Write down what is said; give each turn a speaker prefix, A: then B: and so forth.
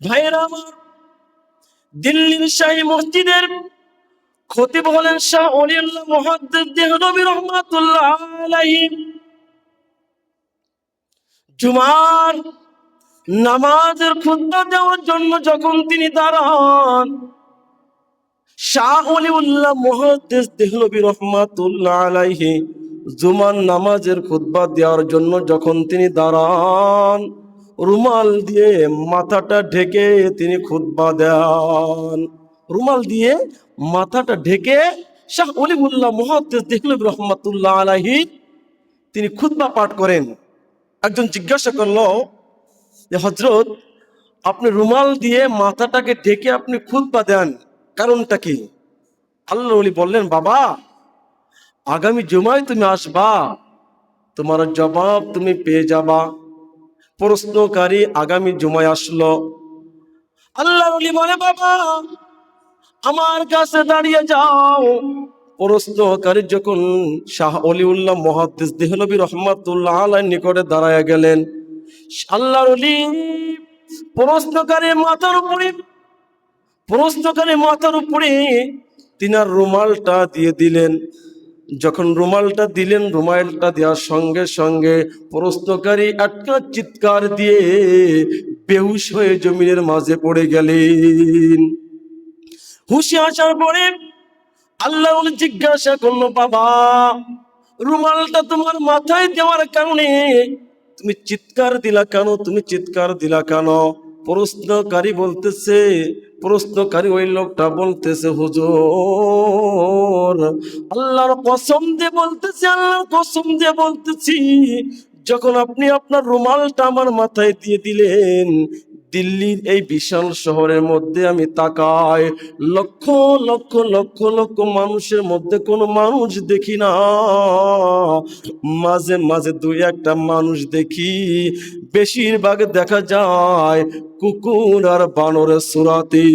A: ভাইয়েরা আমার, দিল্লির শাহী মসজিদের খতিব হলেন শাহ ওলিউল্লাহ মুহাদ্দিস দেহলভী রহমাতুল্লাহ আলাইহি। জুমার নামাজের খুতবা দেওয়ার জন্য যখন তিনি দাঁড়ান, শাহ ওলিউল্লাহ মুহাদ্দিস দেহলভী রহমাতুল্লাহ আলাইহি জুমার নামাজের খুতবা দেওয়ার জন্য যখন তিনি দাঁড়ান, রুমাল দিয়ে মাথাটা ঢেকে তিনি খুতবা দেন। রুমাল দিয়ে মাথাটা ঢেকে শাহ ওলিউল্লাহ মুহাদ্দিস দেহলভী রহমাতুল্লাহ আলাইহি তিনি খুতবা পাঠ করেন। একজন জিজ্ঞাসা করলো যে হযরত, আপনি রুমাল দিয়ে মাথাটাকে ঢেকে আপনি খুতবা দেন, কারণটা কি? আল্লাহর ওলি বললেন, বাবা, আগামী জুমায় তুমি আসবা, তোমার জবাব তুমি পেয়ে যাবা। প্রশ্নকারী আগামী জুমায় আসলো। আল্লাহর ওলি বলে, বাবা আমার কাছে দাঁড়িয়ে যাও। প্রশ্নকারী যখন শাহ ওলিউল্লাহ মুহাদ্দিস দেহলভী রহমাতুল্লাহ আলাইহির নিকটে দাঁড়ায় গেলেন, আল্লাহর ওলি প্রশ্নকারী মাথার উপরে তিনার রুমালটা দিয়ে দিলেন। যখন রুমালটা দিলেন, রুমালটা দেওয়ার সঙ্গে সঙ্গে প্রশ্নকারী একটা চিৎকার দিয়ে বেহুশ হয়ে জমিনের মাঝে পড়ে গেলেন। হুঁশে আসার পরে আল্লাহ জিজ্ঞাসা করলো, বাবা, রুমালটা তোমার মাথায় দেওয়ার কারণে তুমি চিৎকার দিলা কেন? তুমি চিৎকার দিলা কেন? প্রশ্নকারী ওই লোকটা বলতেছে, হুজুর, আল্লাহর কসম দিয়ে বলতেছি, যখন আপনি আপনার রুমালটা আমার মাথায় দিয়ে দিলেন, দিল্লির এই বিশাল শহরের মধ্যে আমি তাকাই, লক্ষ লক্ষ লক্ষ লক্ষ মানুষের মধ্যে কোনো মানুষ দেখি না, মাঝে মাঝে দুই একটা মানুষ দেখি, বেশিরভাগ দেখা যায় কুকুর আর বানরের সুরাতে।